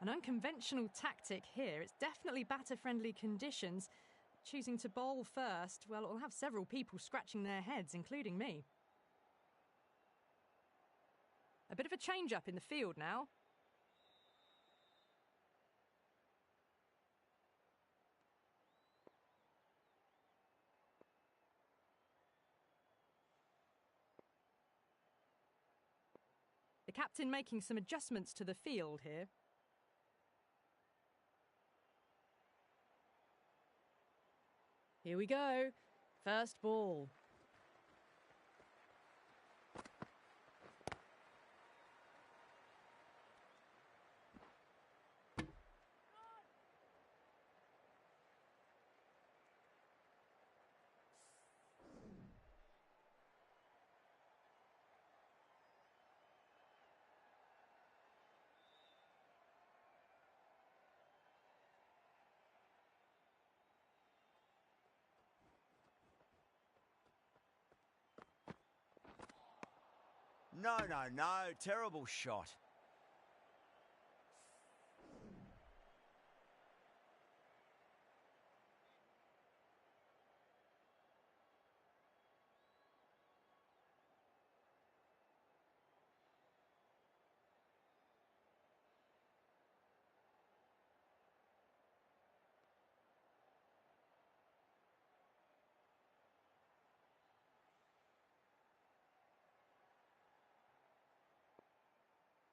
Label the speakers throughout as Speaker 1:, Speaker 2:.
Speaker 1: An unconventional tactic here. It's definitely batter-friendly conditions. Choosing to bowl first, well, it'll have several people scratching their heads, including me. A bit of a change-up in the field now. The captain making some adjustments to the field here. Here we go. First ball.
Speaker 2: No. Terrible shot.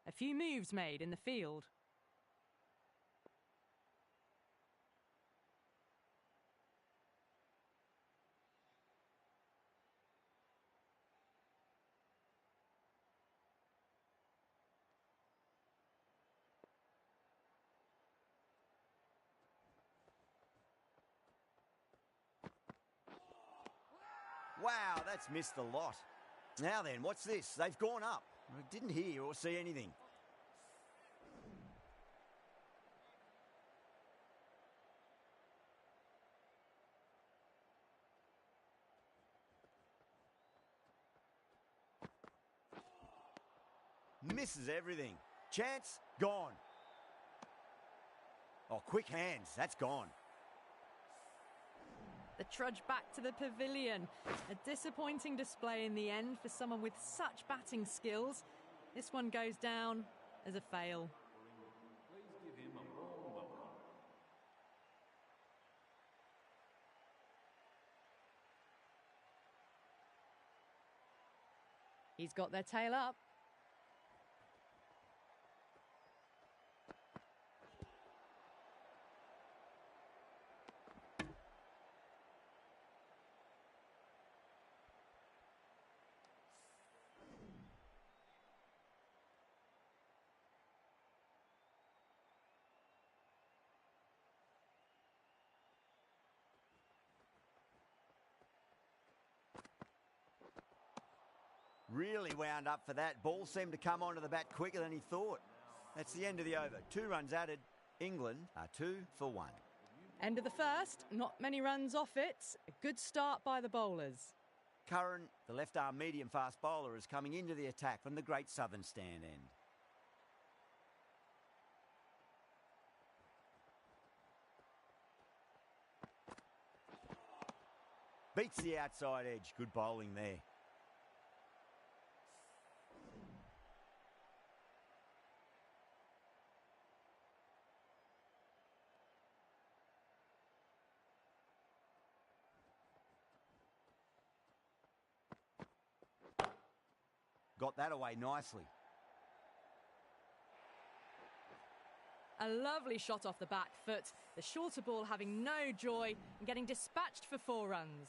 Speaker 1: A few moves made in the field.
Speaker 2: Wow, that's missed a lot. Now then, what's this? They've gone up. I didn't hear or see anything. Misses everything. Chance, gone. Oh, quick hands. That's gone.
Speaker 1: The trudge back to the pavilion. A disappointing display in the end for someone with such batting skills. This one goes down as a fail.
Speaker 3: Please give him a warm welcome.
Speaker 1: He's got their tail up.
Speaker 2: Really wound up for that. Ball seemed to come onto the bat quicker than he thought. That's the end of the over. 2 runs added. England are 2 for 1.
Speaker 1: End of the first. Not many runs off it. A good start by the bowlers.
Speaker 2: Curran, the left-arm medium-fast bowler, is coming into the attack from the Great Southern Stand end. Beats the outside edge. Good bowling there. Got that away nicely.
Speaker 1: A lovely shot off the back foot. The shorter ball having no joy and getting dispatched for 4 runs.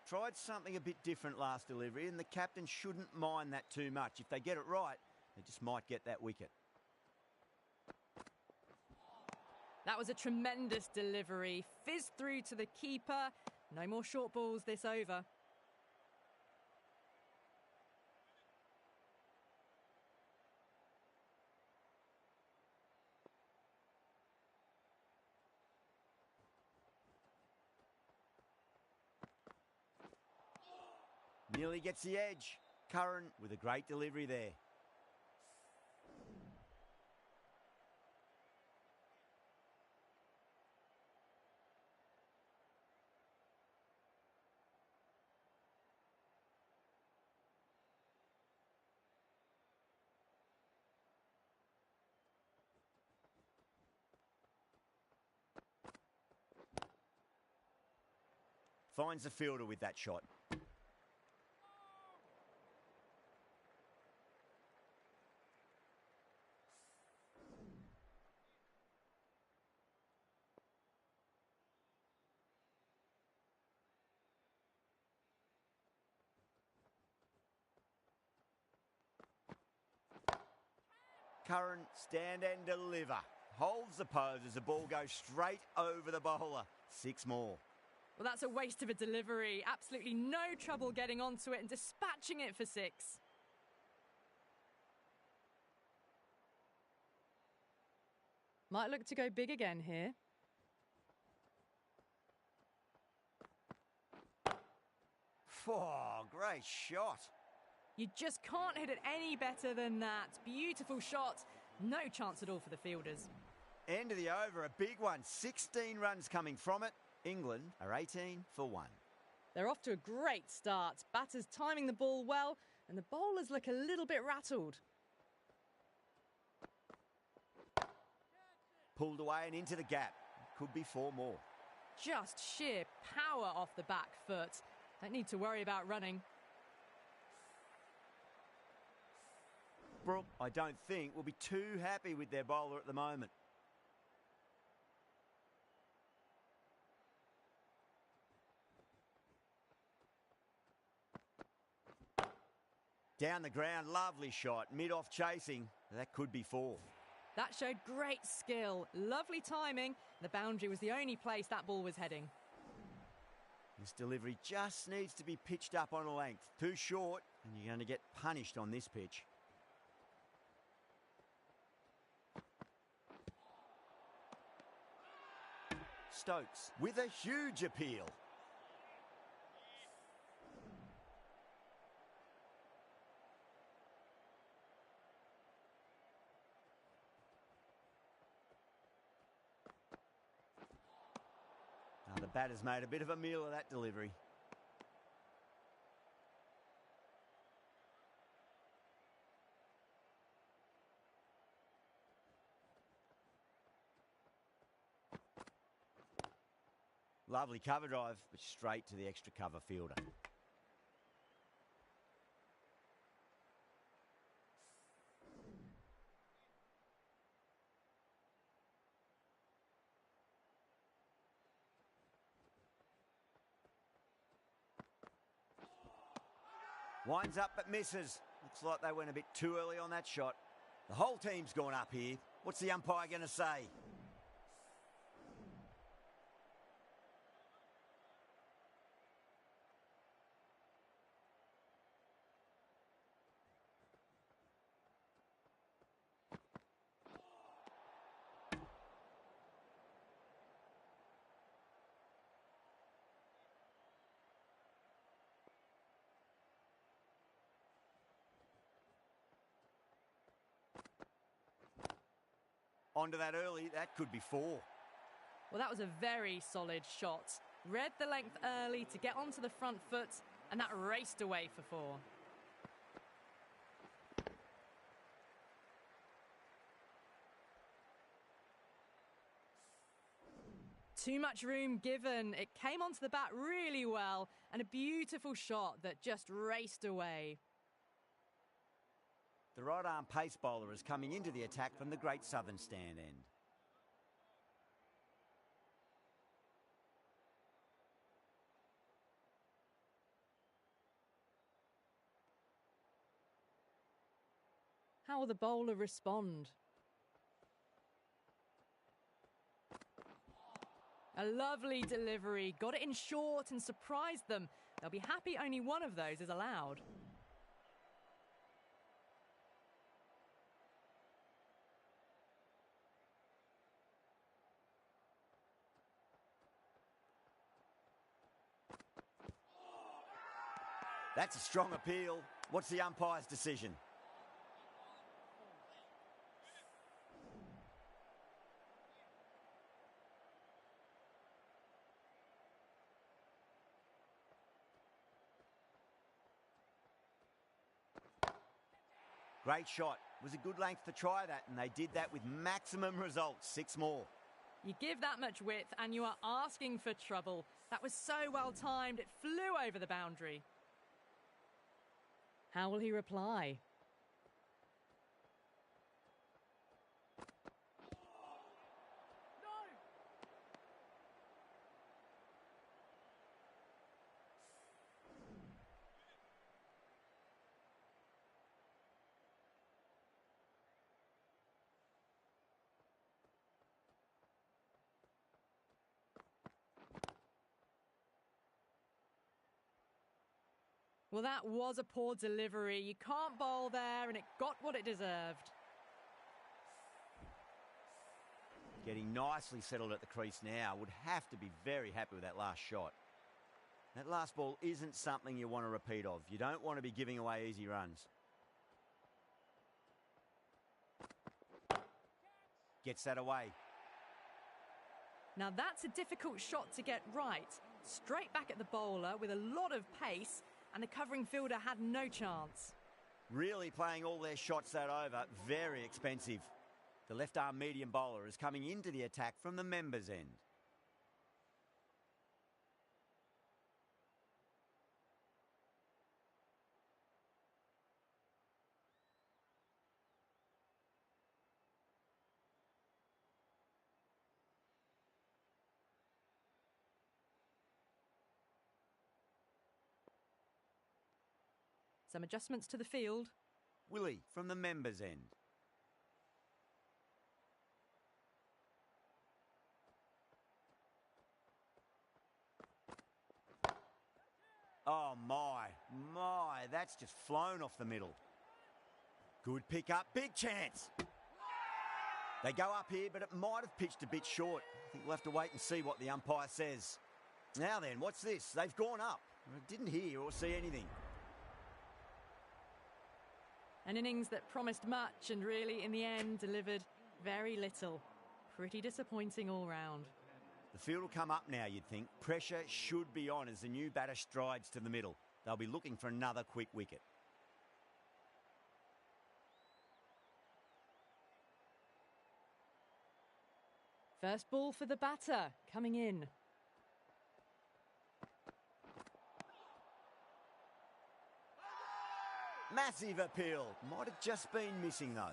Speaker 2: Tried something a bit different last delivery, and the captain shouldn't mind that too much. If they get it right, they just might get that wicket.
Speaker 1: That was a tremendous delivery. Fizzed through to the keeper. No more short balls this over.
Speaker 2: Nearly gets the edge. Curran with a great delivery there. Finds the fielder with that shot. Curran, stand and deliver. Holds the pose as the ball goes straight over the bowler. 6 more.
Speaker 1: Well, that's a waste of a delivery. Absolutely no trouble getting onto it and dispatching it for 6. Might look to go big again here.
Speaker 2: Oh, great shot.
Speaker 1: You just can't hit it any better than that. Beautiful shot. No chance at all for the fielders.
Speaker 2: End of the over, a big one. 16 runs coming from it. England are 18 for 1.
Speaker 1: They're off to a great start. Batters timing the ball well, and the bowlers look a little bit rattled.
Speaker 2: Pulled away and into the gap. Could be 4 more.
Speaker 1: Just sheer power off the back foot. Don't need to worry about running.
Speaker 2: Brooke, I don't think, will be too happy with their bowler at the moment. Down the ground, lovely shot. Mid-off chasing. That could be 4.
Speaker 1: That showed great skill. Lovely timing. The boundary was the only place that ball was heading.
Speaker 2: This delivery just needs to be pitched up on a length. Too short, and you're going to get punished on this pitch. Stokes with a huge appeal. Now the batter's made a bit of a meal of that delivery. Lovely cover drive, but straight to the extra cover fielder. Winds up but misses. Looks like they went a bit too early on that shot. The whole team's gone up here. What's the umpire going to say? Onto that early, that could be 4.
Speaker 1: Well, that was a very solid shot. Read the length early to get onto the front foot, and that raced away for 4. Too much room given. It came onto the bat really well, and a beautiful shot that just raced away.
Speaker 2: The right-arm pace bowler is coming into the attack from the Great Southern stand end.
Speaker 1: How will the bowler respond? A lovely delivery. Got it in short and surprised them. They'll be happy only one of those is allowed.
Speaker 2: That's a strong appeal. What's the umpire's decision? Great shot. Was a good length to try that, and they did that with maximum results. 6 more.
Speaker 1: You give that much width and you are asking for trouble. That was so well timed, it flew over the boundary. How will he reply? Well, that was a poor delivery. You can't bowl there, and it got what it deserved.
Speaker 2: Getting nicely settled at the crease now. Would have to be very happy with that last shot. That last ball isn't something you want to repeat of. You don't want to be giving away easy runs. Gets that away.
Speaker 1: Now that's a difficult shot to get right. Straight back at the bowler with a lot of pace, and the covering fielder had no chance.
Speaker 2: Really playing all their shots that over. Very expensive. The left-arm medium bowler is coming into the attack from the members' end.
Speaker 1: Some adjustments to the field.
Speaker 2: Willie from the members' end. Oh my, that's just flown off the middle. Good pick up, big chance. They go up here, but it might have pitched a bit short. I think we'll have to wait and see what the umpire says. Now then, what's this? They've gone up. I didn't hear or see anything.
Speaker 1: An innings that promised much and really, in the end, delivered very little. Pretty disappointing all round.
Speaker 2: The field will come up now, you'd think. Pressure should be on as the new batter strides to the middle. They'll be looking for another quick wicket.
Speaker 1: First ball for the batter, coming in.
Speaker 2: Massive appeal. Might have just been missing, though.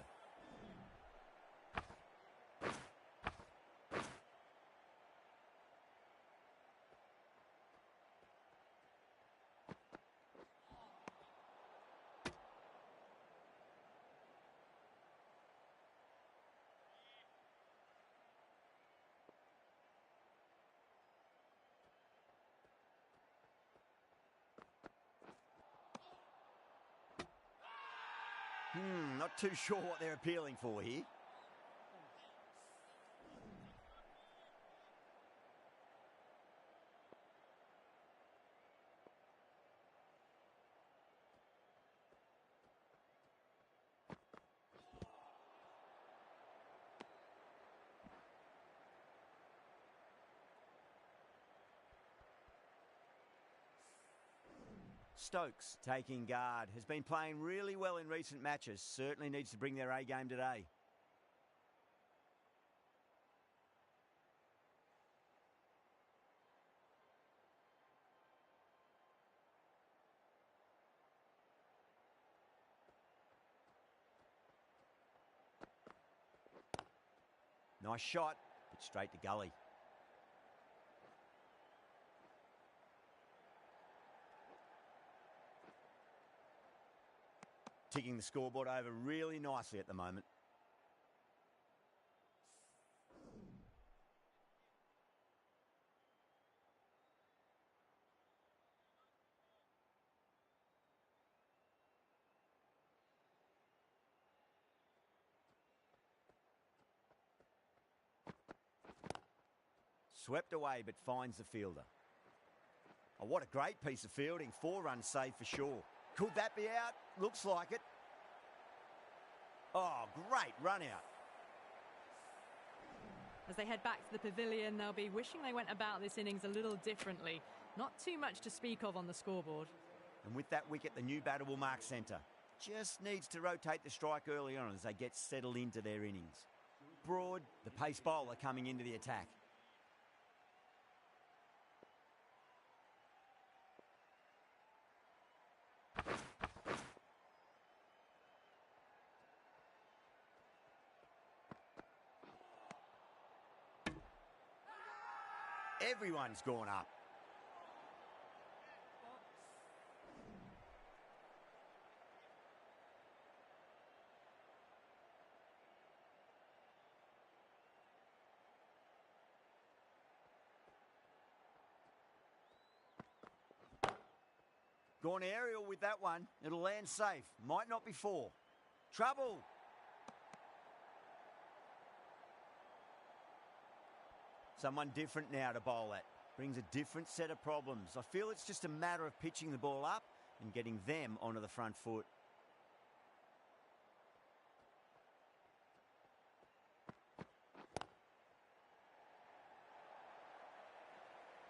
Speaker 2: Not too sure what they're appealing for here. Stokes taking guard. Has been playing really well in recent matches. Certainly needs to bring their A game today. Nice shot, but straight to gully. Ticking the scoreboard over really nicely at the moment. Swept away, but finds the fielder. Oh, what a great piece of fielding. 4 runs saved for sure. Could that be out? Looks like it. Oh, great run out.
Speaker 1: As they head back to the pavilion, they'll be wishing they went about this innings a little differently. Not too much to speak of on the scoreboard.
Speaker 2: And with that wicket, the new batter will mark centre. Just needs to rotate the strike early on as they get settled into their innings. Broad, the pace bowler coming into the attack. Everyone's gone up. Gone aerial with that one. It'll land safe. Might not be 4. Trouble. Someone different now to bowl at. Brings a different set of problems. I feel it's just a matter of pitching the ball up and getting them onto the front foot.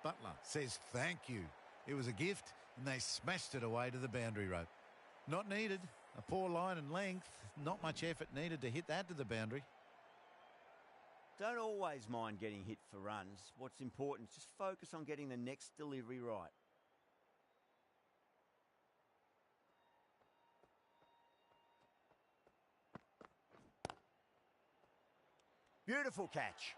Speaker 4: Butler says thank you. It was a gift and they smashed it away to the boundary rope. Not needed. A poor line and length. Not much effort needed to hit that to the boundary.
Speaker 2: Don't always mind getting hit for runs. What's important is just focus on getting the next delivery right. Beautiful catch.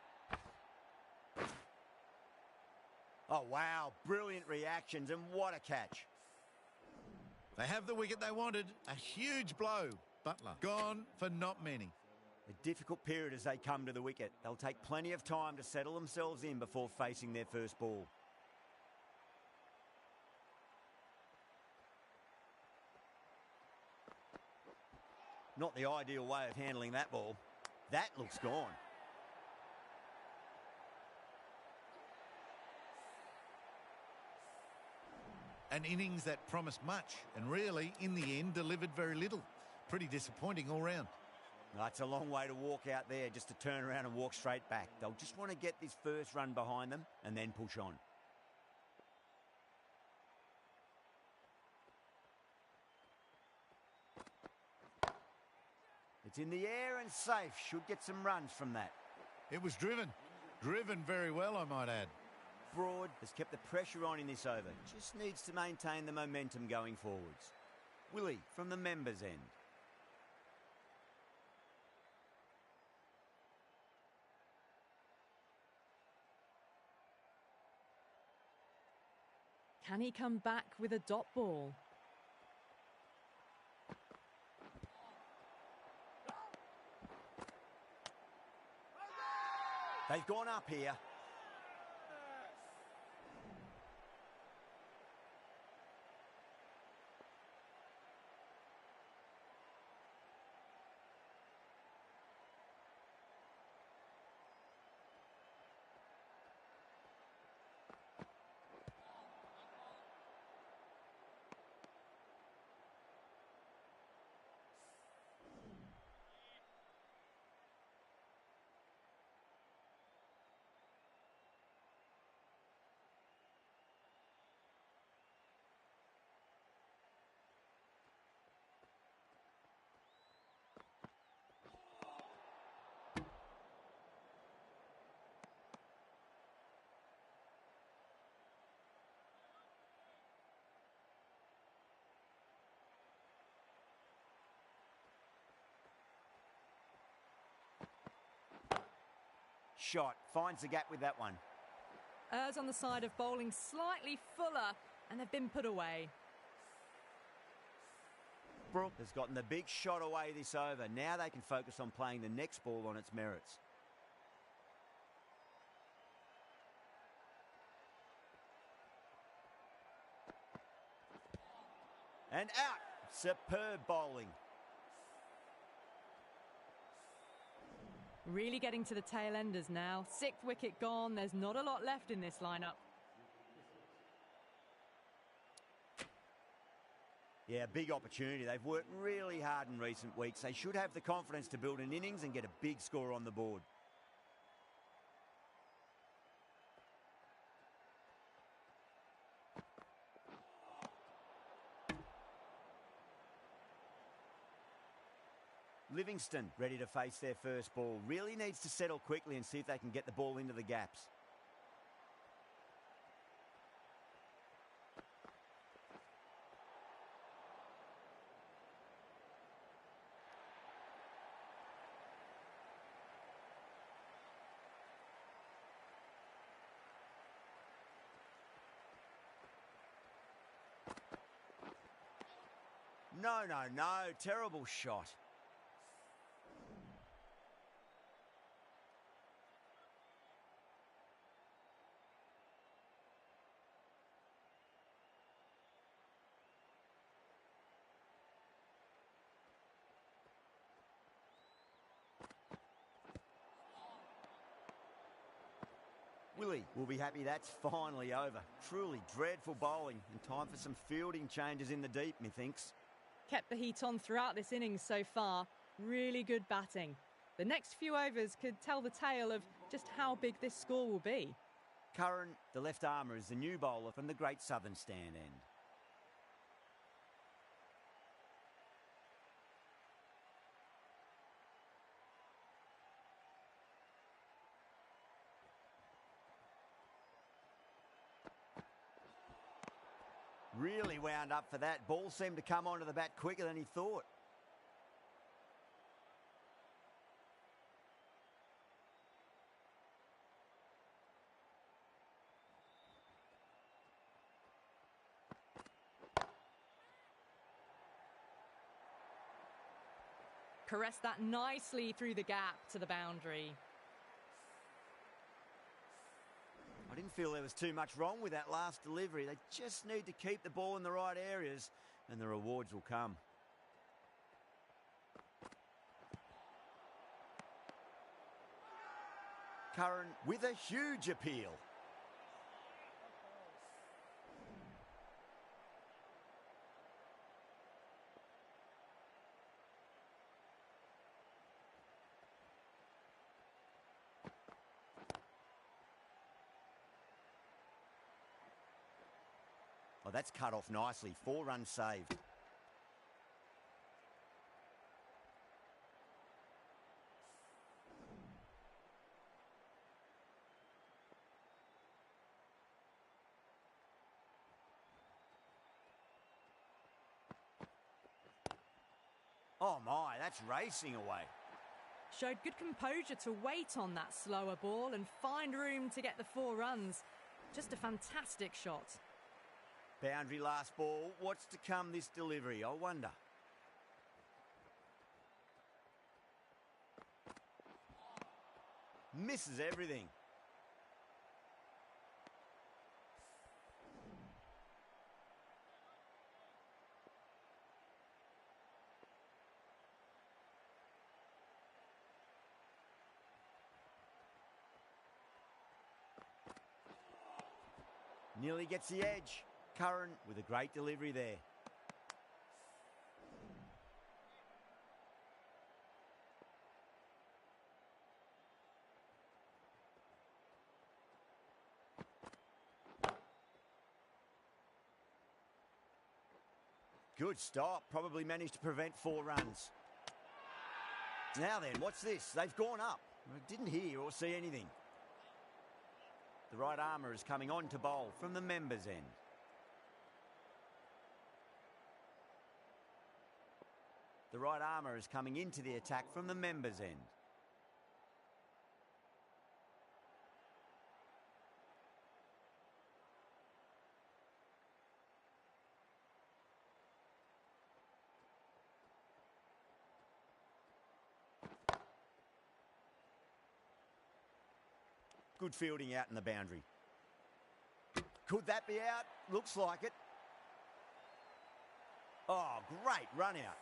Speaker 2: Oh, wow. Brilliant reactions, and what a catch.
Speaker 4: They have the wicket they wanted. A huge blow. Butler gone for not many.
Speaker 2: A difficult period as they come to the wicket. They'll take plenty of time to settle themselves in before facing their first ball. Not the ideal way of handling that ball. That looks gone.
Speaker 4: An innings that promised much and really, in the end, delivered very little. Pretty disappointing all round.
Speaker 2: That's a long way to walk out there just to turn around and walk straight back. They'll just want to get this first run behind them and then push on. It's in the air and safe. Should get some runs from that.
Speaker 4: It was driven. Driven very well, I might add.
Speaker 2: Broad has kept the pressure on in this over. Just needs to maintain the momentum going forwards. Willie from the members' end.
Speaker 1: Can he come back with a dot ball?
Speaker 2: They've gone up here. Shot. Finds the gap with that one.
Speaker 1: Errs on the side of bowling slightly fuller, and they've been put away.
Speaker 2: Brooke has gotten the big shot away this over. Now they can focus on playing the next ball on its merits. And out. Superb bowling.
Speaker 1: Really getting to the tail enders now. 6th wicket gone. There's not a lot left in this lineup.
Speaker 2: Yeah, big opportunity. They've worked really hard in recent weeks. They should have the confidence to build an innings and get a big score on the board. Livingston ready to face their first ball. Really needs to settle quickly and see if they can get the ball into the gaps. No. Terrible shot. Willie will be happy that's finally over. Truly dreadful bowling and time for some fielding changes in the deep, methinks.
Speaker 1: Kept the heat on throughout this innings so far. Really good batting. The next few overs could tell the tale of just how big this score will be.
Speaker 2: Curran, the left armour, is the new bowler from the Great Southern Stand end. Really wound up for that. Ball seemed to come onto the bat quicker than he thought.
Speaker 1: Caressed that nicely through the gap to the boundary.
Speaker 2: I didn't feel there was too much wrong with that last delivery. They just need to keep the ball in the right areas and the rewards will come. Curran with a huge appeal. Oh, that's cut off nicely. 4 runs saved. Oh my, that's racing away.
Speaker 1: Showed good composure to wait on that slower ball and find room to get the 4 runs. Just a fantastic shot.
Speaker 2: Boundary last ball. What's to come this delivery, I wonder? Misses everything. Nearly gets the edge. Curran with a great delivery there. Good stop. Probably managed to prevent 4 runs. Now then, what's this? They've gone up. I didn't hear or see anything. The right armour is coming on to bowl from the members' end. The right armour is coming into the attack from the members' end. Good fielding out in the boundary. Could that be out? Looks like it. Oh, great run out.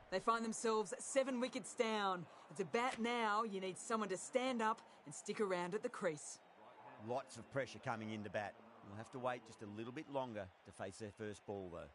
Speaker 5: They find themselves 7 wickets down. It's about now you need someone to stand up and stick around at the crease.
Speaker 2: Lots of pressure coming into bat. We'll have to wait just a little bit longer to face their first ball, though.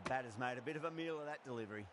Speaker 2: The batter's made a bit of a meal of that delivery.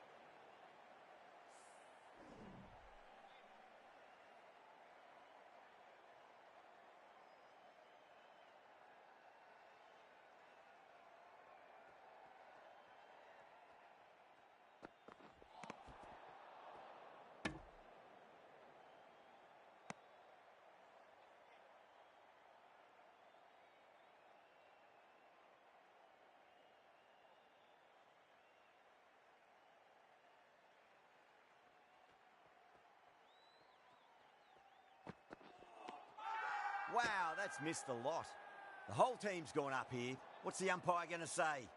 Speaker 2: Wow, that's missed a lot. The whole team's gone up here. What's the umpire going to say?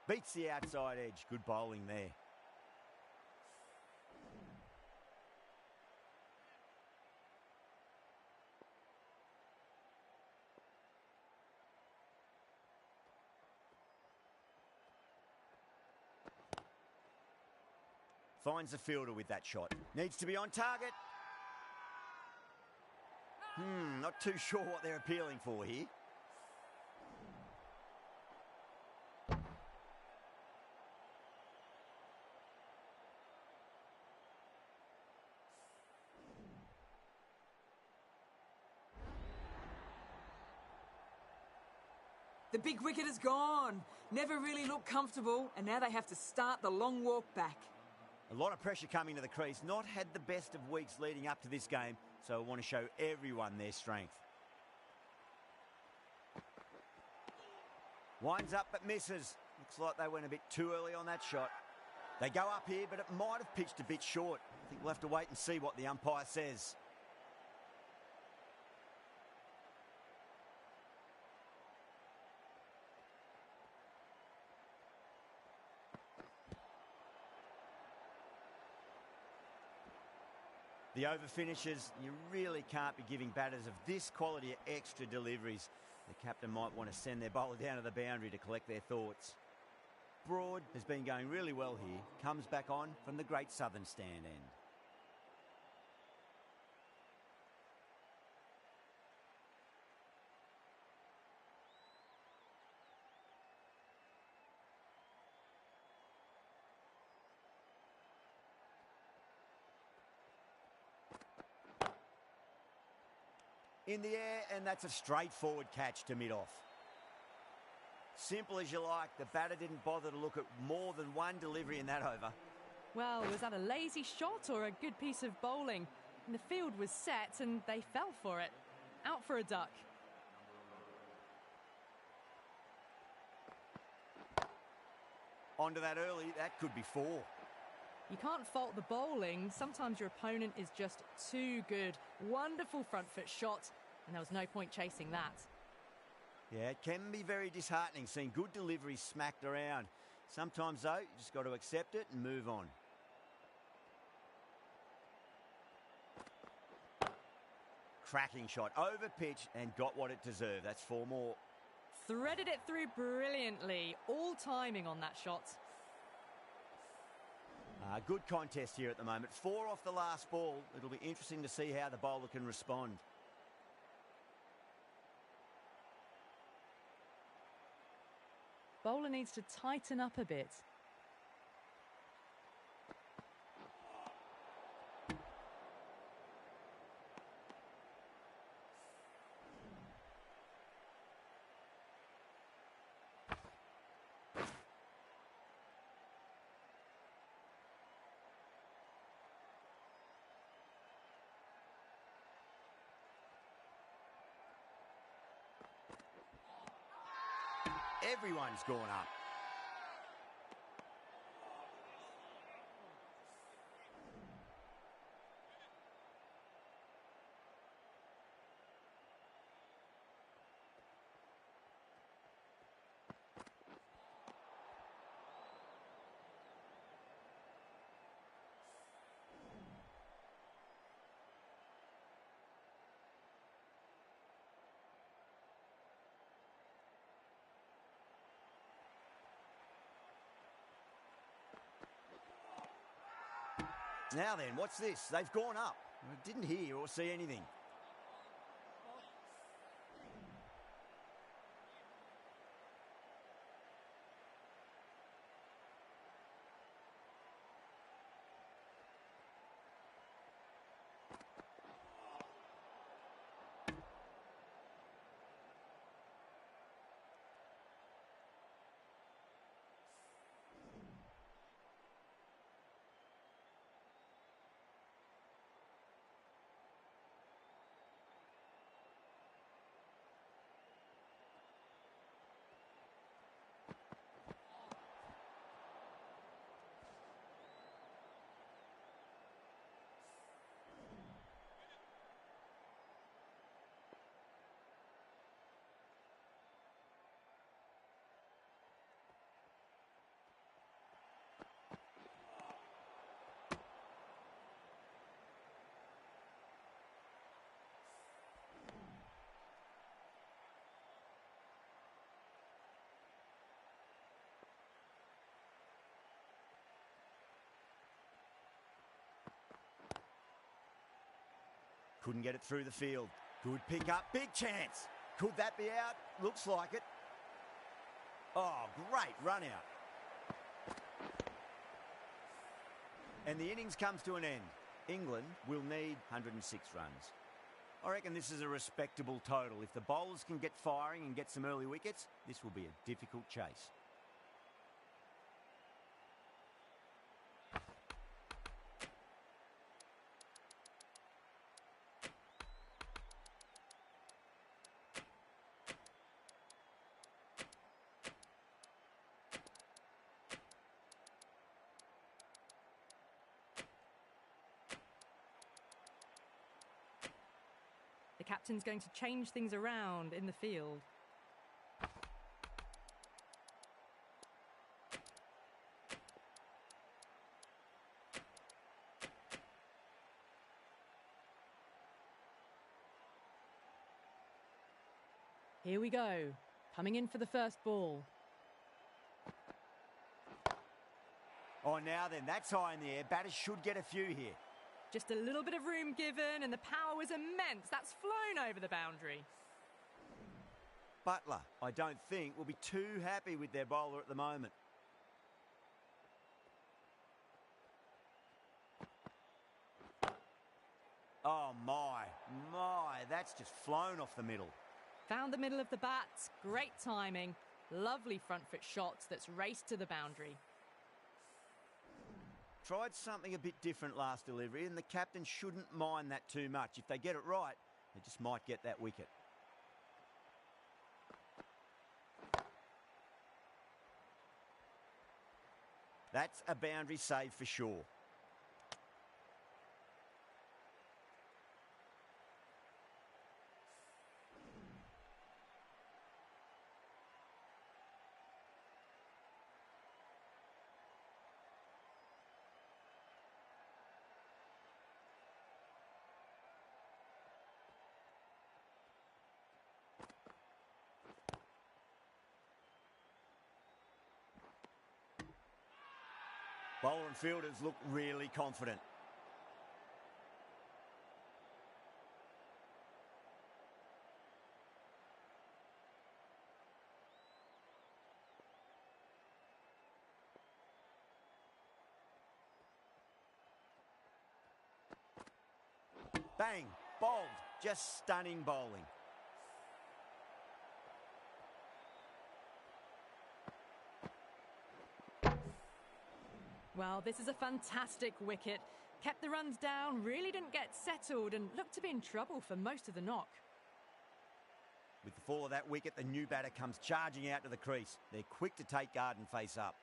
Speaker 2: Beats the outside edge. Good bowling there. Finds the fielder with that shot. Needs to be on target. Not too sure what they're appealing for here.
Speaker 5: The big wicket is gone. Never really looked comfortable, and now they have to start the long walk back.
Speaker 2: A lot of pressure coming to the crease. Not had the best of weeks leading up to this game, so I want to show everyone their strength. Winds up but misses. Looks like they went a bit too early on that shot. They go up here, but it might have pitched a bit short. I think we'll have to wait and see what the umpire says. The over finishes, you really can't be giving batters of this quality extra deliveries. The captain might want to send their bowler down to the boundary to collect their thoughts. Broad has been going really well here. Comes back on from the great southern stand end. In the air, and that's a straightforward catch to mid-off. Simple as you like, the batter didn't bother to look at more than one delivery in that over.
Speaker 1: Well, was that a lazy shot or a good piece of bowling? And the field was set and they fell for it. Out for a duck.
Speaker 2: Onto that early, that could be 4.
Speaker 1: You can't fault the bowling. Sometimes your opponent is just too good. Wonderful front foot shot, and there was no point chasing that.
Speaker 2: Yeah, it can be very disheartening seeing good deliveries smacked around. Sometimes, though, you just got to accept it and move on. Cracking shot, over pitch and got what it deserved. That's 4 more.
Speaker 1: Threaded it through brilliantly. All timing on that shot.
Speaker 2: Good contest here at the moment. 4 off the last ball. It'll be interesting to see how the bowler can respond.
Speaker 1: Bowler needs to tighten up a bit.
Speaker 2: Everyone's gone up. Now then, what's this? They've gone up. I didn't hear or see anything. Couldn't get it through the field. Good pick up. Big chance. Could that be out? Looks like it. Oh, great run out. And the innings comes to an end. England will need 106 runs. I reckon this is a respectable total. If the bowlers can get firing and get some early wickets, this will be a difficult chase.
Speaker 1: The captain's going to change things around in the field. Here we go. Coming in for the first ball.
Speaker 2: Oh, now then, that's high in the air. Batters should get a few here.
Speaker 1: Just a little bit of room given, and the power was immense. That's flown over the boundary.
Speaker 2: Butler, I don't think, will be too happy with their bowler at the moment. Oh, my, that's just flown off the middle.
Speaker 1: Found the middle of the bat. Great timing. Lovely front foot shots that's raced to the boundary.
Speaker 2: Tried something a bit different last delivery, and the captain shouldn't mind that too much. If they get it right, they just might get that wicket. That's a boundary save for sure. Bowler and fielders look really confident. Bang, bowled, just stunning bowling.
Speaker 1: Well, this is a fantastic wicket. Kept the runs down, really didn't get settled, and looked to be in trouble for most of the knock.
Speaker 2: With the fall of that wicket, the new batter comes charging out to the crease. They're quick to take guard and face up.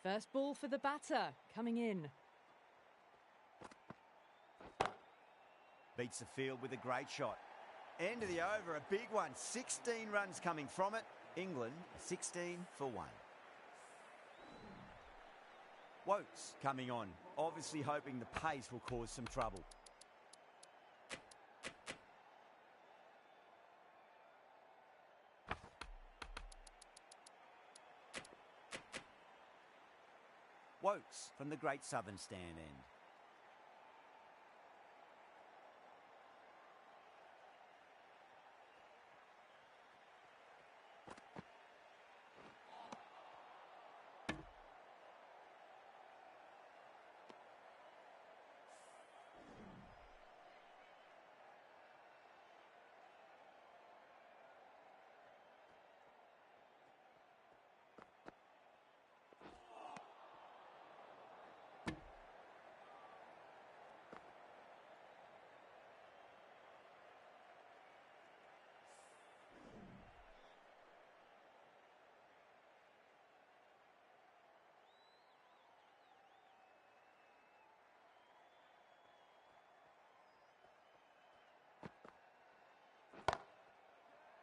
Speaker 1: First ball for the batter, coming in.
Speaker 2: Beats the field with a great shot. End of the over, a big one. 16 runs coming from it. England 16 for 1. Wokes coming on, obviously hoping the pace will cause some trouble. quotes from the great Southern stand end.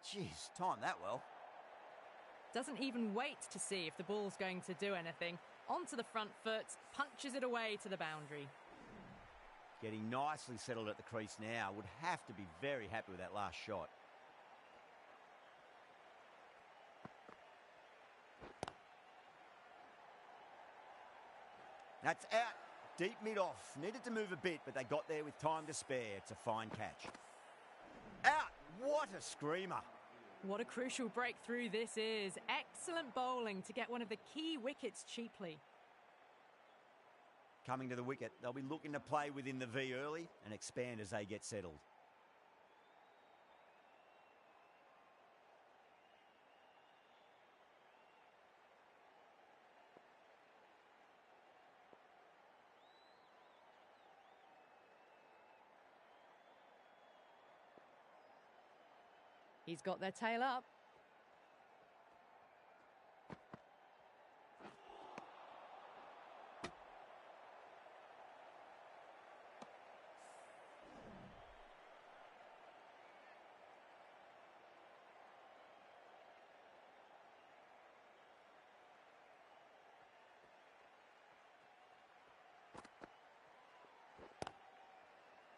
Speaker 2: Jeez, timed that well.
Speaker 1: Doesn't even wait to see if the ball's going to do anything. Onto the front foot, punches it away to the boundary.
Speaker 2: Getting nicely settled at the crease now. Would have to be very happy with that last shot. That's out. Deep mid-off. Needed to move a bit, but they got there with time to spare. It's a fine catch. Out! What a screamer.
Speaker 1: What a crucial breakthrough this is. Excellent bowling to get one of the key wickets cheaply.
Speaker 2: Coming to the wicket, they'll be looking to play within the V early and expand as they get settled.
Speaker 1: He's got their tail up.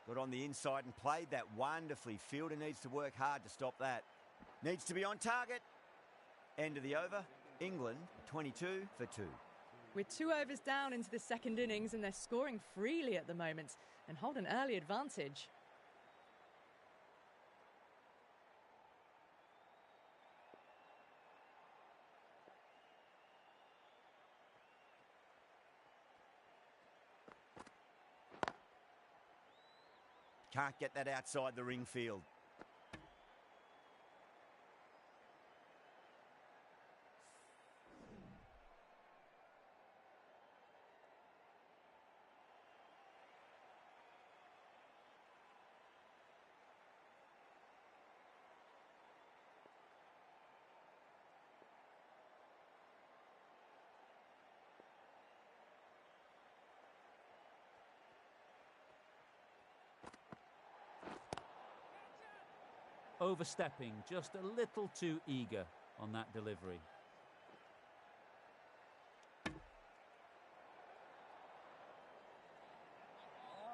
Speaker 2: Got on the inside and played that wonderfully. Fielder needs to work hard to stop that. Needs to be on target. End of the over. England 22 for 2.
Speaker 1: We're 2 overs down into the second innings and they're scoring freely at the moment and hold an early advantage.
Speaker 2: Can't get that outside the ring field.
Speaker 3: Overstepping, just a little too eager on that delivery.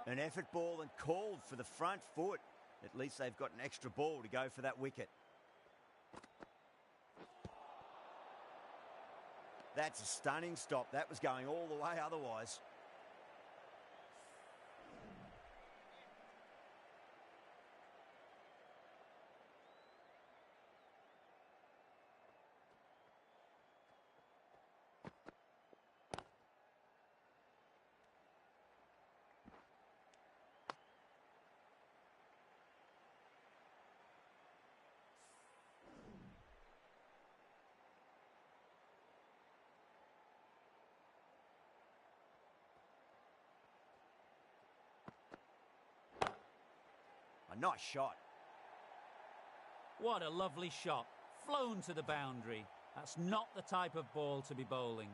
Speaker 2: An effort ball and called for the front foot. At least they've got an extra ball to go for that wicket. That's a stunning stop. That was going all the way otherwise. A nice shot.
Speaker 3: What a lovely shot. Flown to the boundary. That's not the type of ball to be bowling.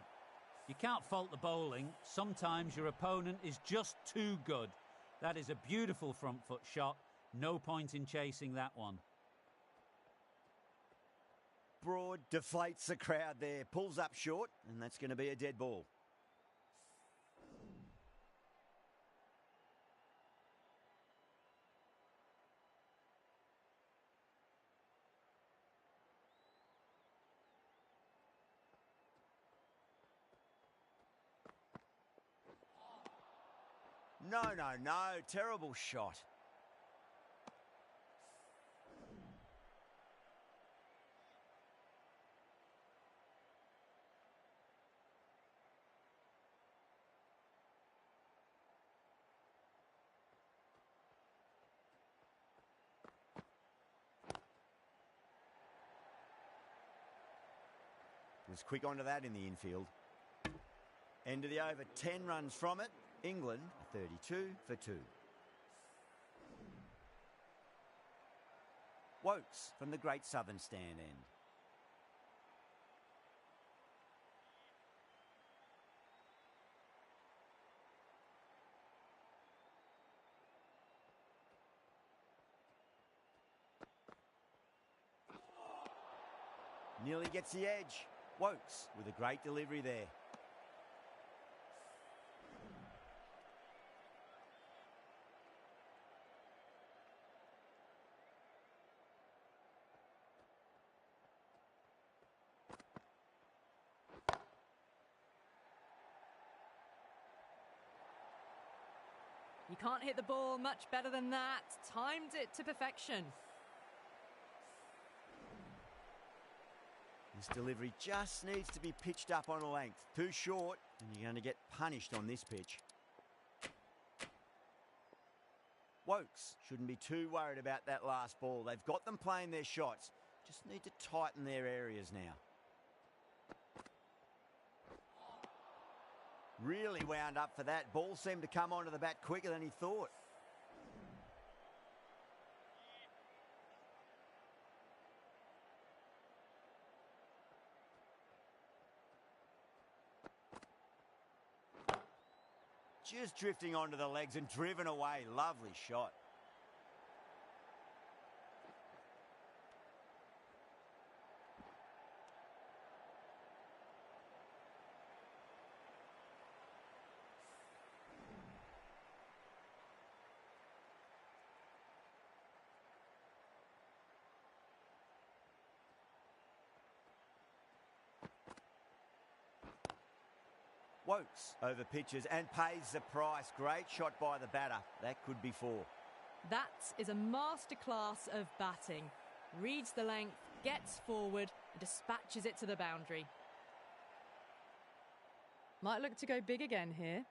Speaker 3: You can't fault the bowling. Sometimes your opponent is just too good. That is a beautiful front foot shot. No point in chasing that one.
Speaker 2: Broad deflates the crowd there. Pulls up short, and that's going to be a dead ball. no, no, no. Terrible shot. Was quick onto that in the infield. End of the over, 10 runs from it. England, 32 for 2. Wokes from the Great Southern Stand end. Nearly gets the edge. Wokes with a great delivery there.
Speaker 1: You can't hit the ball much better than that. Timed it to perfection.
Speaker 2: This delivery just needs to be pitched up on a length. Too short, and you're going to get punished on this pitch. Wokes shouldn't be too worried about that last ball. They've got them playing their shots. Just need to tighten their areas now. Really wound up for that. Ball seemed to come onto the bat quicker than he thought. Just drifting onto the legs and driven away. Lovely shot. Wokes over pitches and pays the price. Great shot by the batter. That could be 4.
Speaker 1: That is a masterclass of batting. Reads the length, gets forward, and dispatches it to the boundary. Might look to go big again here.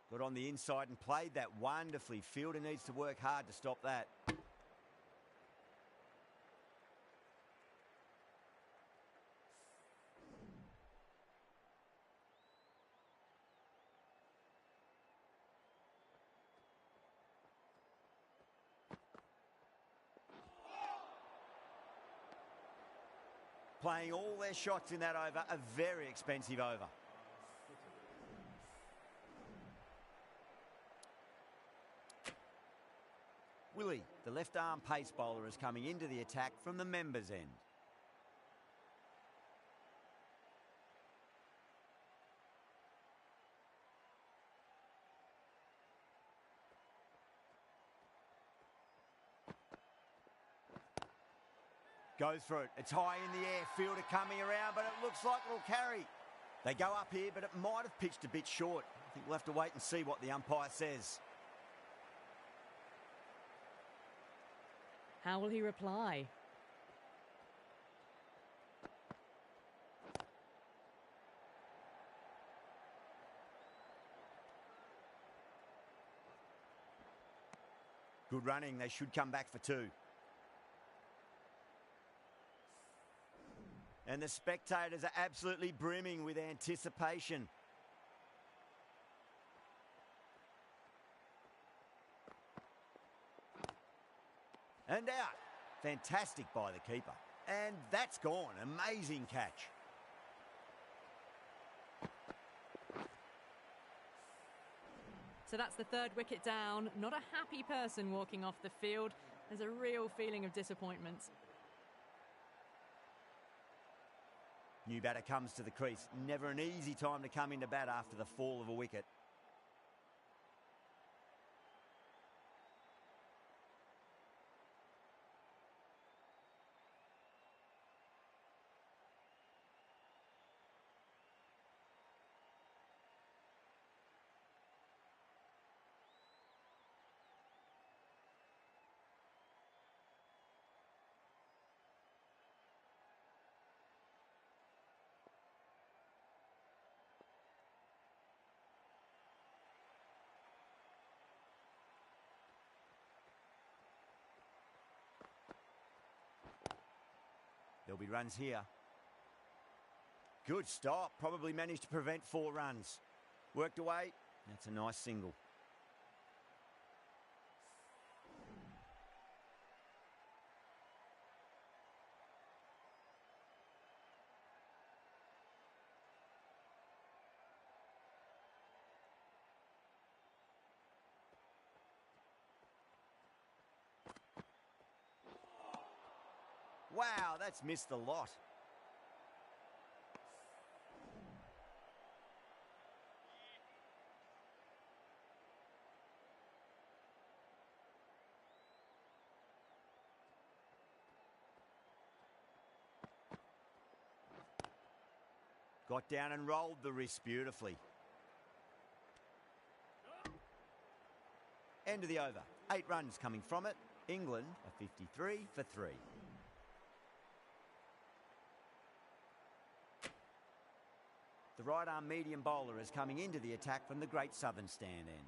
Speaker 2: Got on the inside and played that wonderfully. Fielder needs to work hard to stop that. Playing all their shots in that over, a very expensive over. Willie, the left-arm pace bowler, is coming into the attack from the members' end. Goes for it. It's high in the air. Fielder coming around, but it looks like it'll carry. They go up here, but it might have pitched a bit short. I think we'll have to wait and see what the umpire says.
Speaker 1: How will he reply?
Speaker 2: Good running. They should come back for 2. And the spectators are absolutely brimming with anticipation. And out. Fantastic by the keeper. And that's gone. Amazing catch.
Speaker 1: So that's the 3rd wicket down. Not a happy person walking off the field. There's a real feeling of disappointment.
Speaker 2: New batter comes to the crease. Never an easy time to come into bat after the fall of a wicket. There'll be runs here. Good stop. Probably managed to prevent 4 runs. Worked away. That's a nice single. Wow, that's missed a lot. Got down and rolled the wrist beautifully. End of the over. 8 runs coming from it. England are 53 for 3. The right-arm medium bowler is coming into the attack from the Great Southern stand end.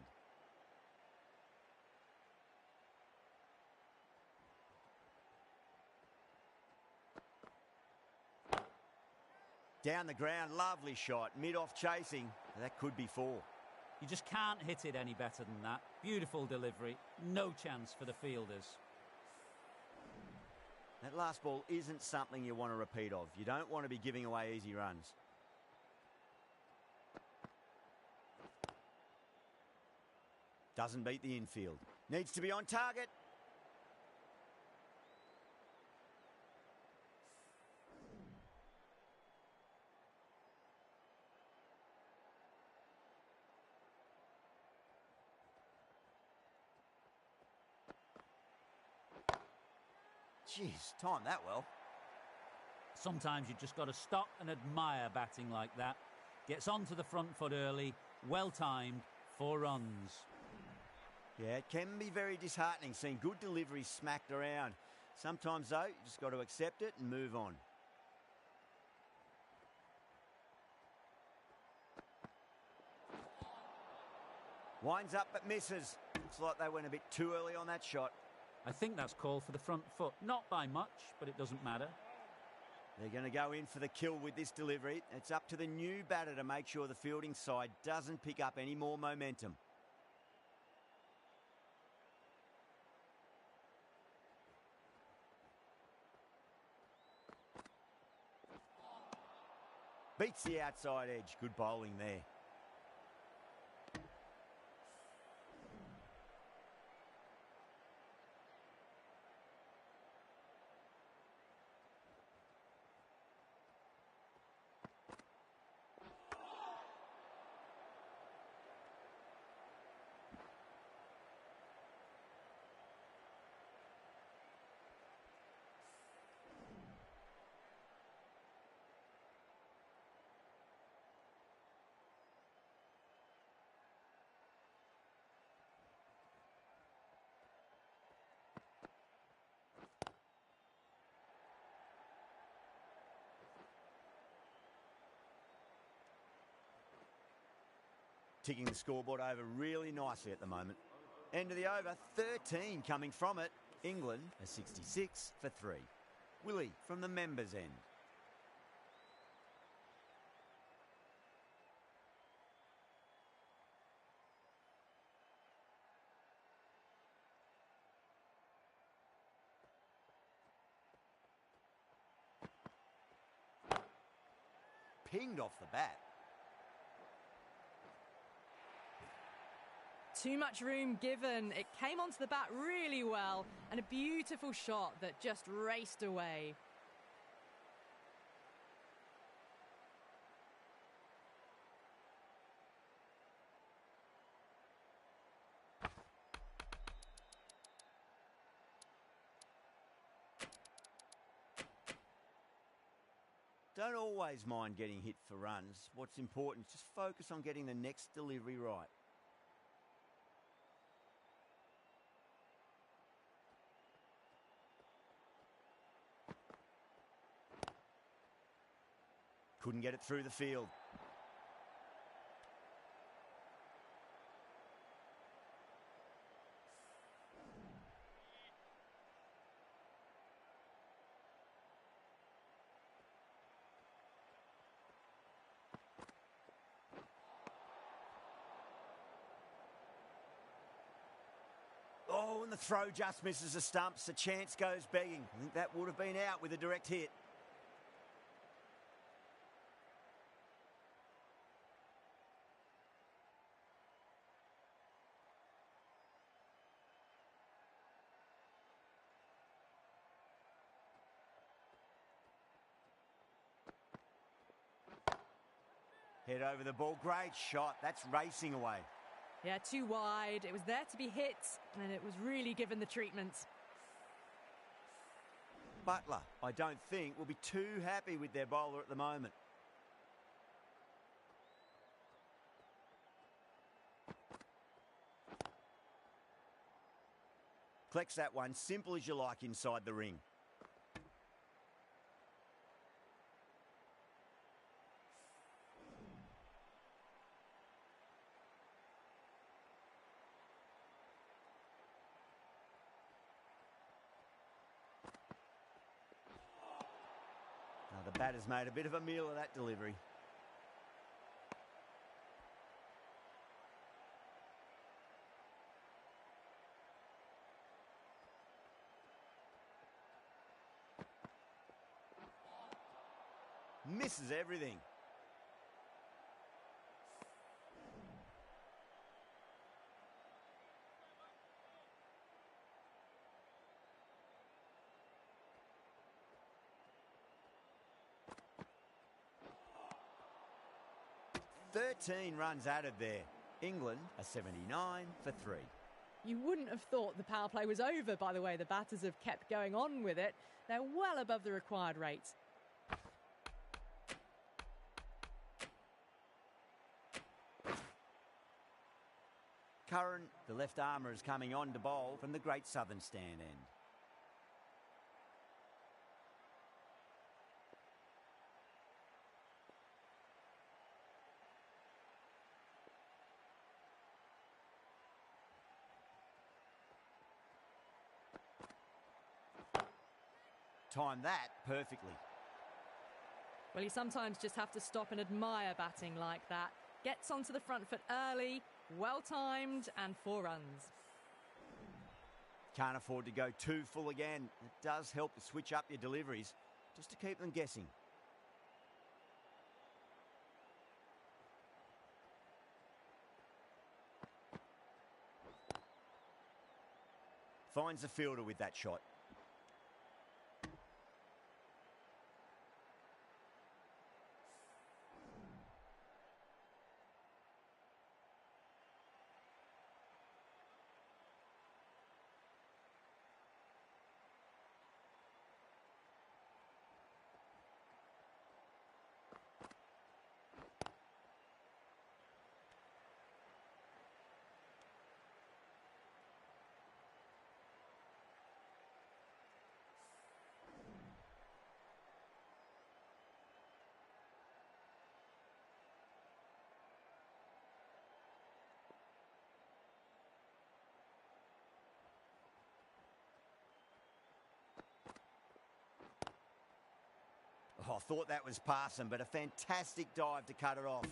Speaker 2: Down the ground, lovely shot. Mid-off chasing. That could be 4.
Speaker 3: You just can't hit it any better than that. Beautiful delivery. No chance for the fielders.
Speaker 2: That last ball isn't something you want to repeat of. You don't want to be giving away easy runs. Doesn't beat the infield. Needs to be on target. Jeez, timed that well.
Speaker 3: Sometimes you just got to stop and admire batting like that. Gets onto the front foot early, well timed, 4 runs.
Speaker 2: Yeah, it can be very disheartening seeing good delivery smacked around. Sometimes, though, you just got to accept it and move on. Winds up but misses. Looks like they went a bit too early on that shot.
Speaker 3: I think that's called for the front foot. Not by much, but it doesn't matter.
Speaker 2: They're going to go in for the kill with this delivery. It's up to the new batter to make sure the fielding side doesn't pick up any more momentum. Beats the outside edge. Good bowling there. Ticking the scoreboard over really nicely at the moment. End of the over, 13 coming from it. England are 66 for 3. Willie from the members' end. Pinged off the bat.
Speaker 1: Too much room given. It came onto the bat really well, and a beautiful shot that just raced away.
Speaker 2: Don't always mind getting hit for runs. What's important is just focus on getting the next delivery right. Couldn't get it through the field. and the throw just misses the stumps. The chance goes begging. I think that would have been out with a direct hit. Head over the ball. Great shot. That's racing away.
Speaker 1: Yeah, too wide. It was there to be hit, and it was really given the treatment.
Speaker 2: Butler, I don't think, will be too happy with their bowler at the moment. Collects that one, simple as you like inside the ring. Now the batter's made a bit of a meal of that delivery. Misses everything. "13 runs added there. England are 79 for 3.
Speaker 1: You wouldn't have thought the power play was over by the way the batters have kept going on with it. They're well above the required rate.
Speaker 2: Curran, the left armour, is coming on to bowl from the Great Southern stand end. Timed that perfectly.
Speaker 1: Well, you sometimes just have to stop and admire batting like that. Gets onto the front foot early, well timed, and 4 runs.
Speaker 2: Can't afford to go too full again. It does help to switch up your deliveries just to keep them guessing. Finds the fielder with that shot. Oh, I thought that was passing, but a fantastic dive to cut it off.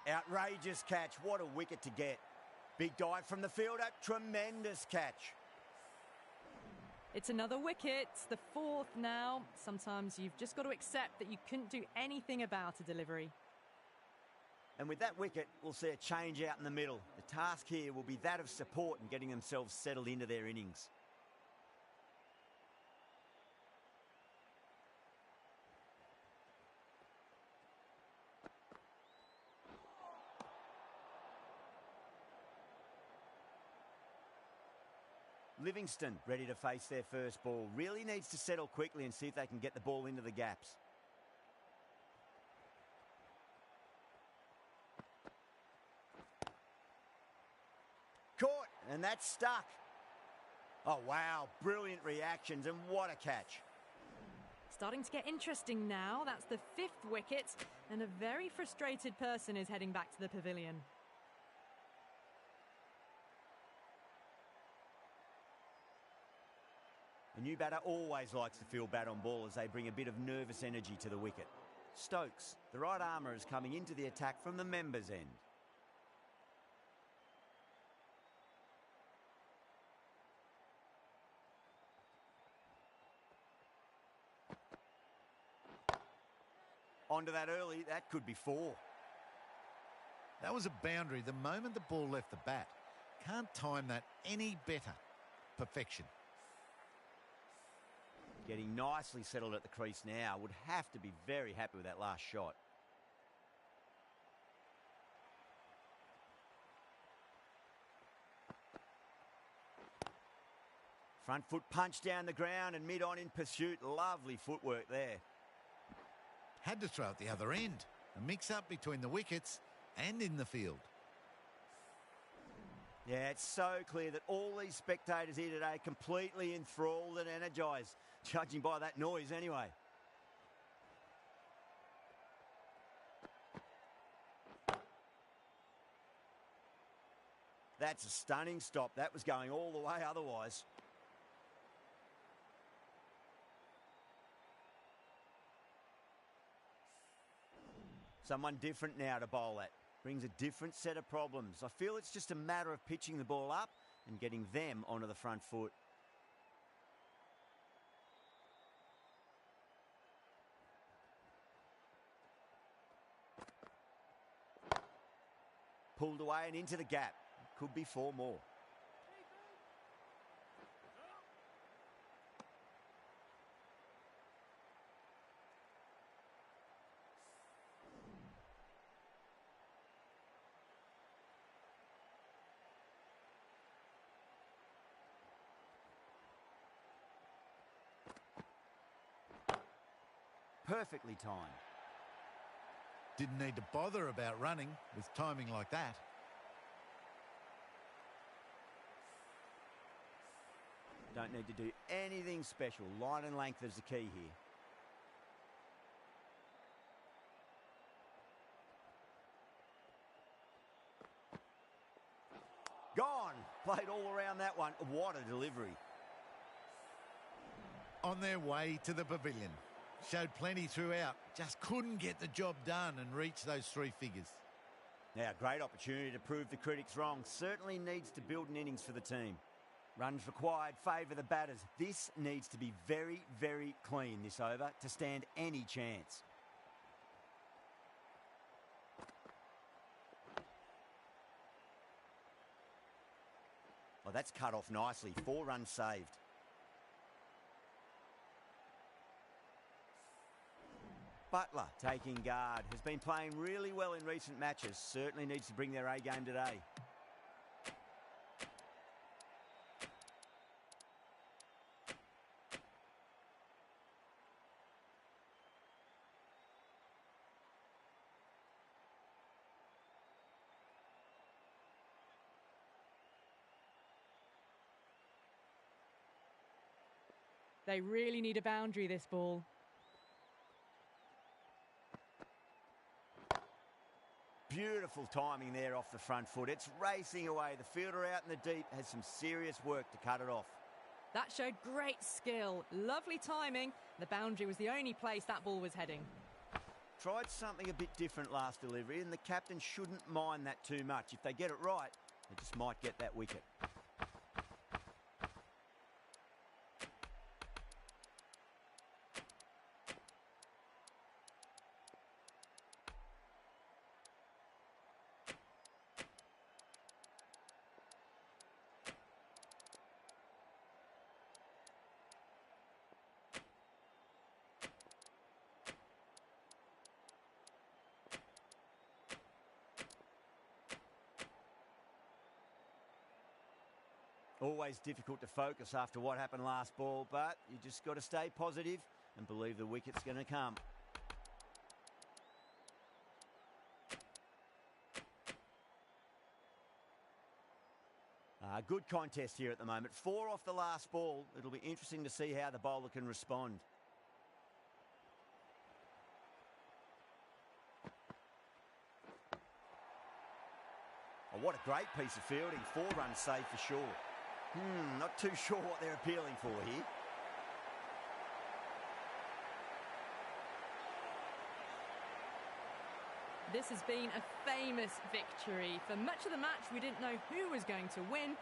Speaker 2: Outrageous catch. What a wicket to get. Big dive from the fielder. Tremendous catch.
Speaker 1: It's another wicket, the 4th now. Sometimes you've just got to accept that you couldn't do anything about a delivery.
Speaker 2: And with that wicket, we'll see a change out in the middle. The task here will be that of support and getting themselves settled into their innings. Livingston ready to face their first ball. Really needs to settle quickly and see if they can get the ball into the gaps. and that's stuck. Oh, wow, brilliant reactions, and what a catch.
Speaker 1: Starting to get interesting now. That's the 5th wicket, and a very frustrated person is heading back to the pavilion.
Speaker 2: A new batter always likes to feel bat on ball as they bring a bit of nervous energy to the wicket. Stokes, the right armour, is coming into the attack from the members' end. Onto that early, that could be 4.
Speaker 4: That was a boundary the moment the ball left the bat. Can't time that any better. Perfection.
Speaker 2: Getting nicely settled at the crease now. Would have to be very happy with that last shot. Front foot punch down the ground and mid-on in pursuit. Lovely footwork there.
Speaker 4: Had to throw at the other end. A mix-up between the wickets and in the field.
Speaker 2: Yeah, it's so clear that all these spectators here today completely enthralled and energised, judging by that noise anyway. That's a stunning stop. That was going all the way otherwise. Someone different now to bowl at. Brings a different set of problems. I feel it's just a matter of pitching the ball up and getting them onto the front foot. Pulled away and into the gap. Could be 4 more. Perfectly timed.
Speaker 4: Didn't need to bother about running with timing like that.
Speaker 2: Don't need to do anything special. Line and length is the key here. Gone. Played all around that one. What a delivery.
Speaker 4: On their way to the pavilion. Showed plenty throughout. Just couldn't get the job done and reach those 3 figures.
Speaker 2: Now, great opportunity to prove the critics wrong. Certainly needs to build an innings for the team. Runs required favour the batters. This needs to be very, very clean this over to stand any chance. Oh, that's cut off nicely. 4 runs saved. Butler taking guard. Has been playing really well in recent matches. Certainly needs to bring their A game today.
Speaker 1: They really need a boundary, this ball.
Speaker 2: Beautiful timing there off the front foot. It's racing away. The fielder out in the deep has some serious work to cut it off.
Speaker 1: That showed great skill. Lovely timing. The boundary was the only place that ball was heading.
Speaker 2: Tried something a bit different last delivery, and the captain shouldn't mind that too much. If they get it right, they just might get that wicket. Always difficult to focus after what happened last ball, but you just got to stay positive and believe the wicket's going to come. Good contest here at the moment. 4 off the last ball. It'll be interesting to see how the bowler can respond. Oh, what a great piece of fielding. 4 runs saved for sure. Not too sure what they're appealing for here.
Speaker 1: This has been a famous victory. For much of the match, we didn't know who was going to win,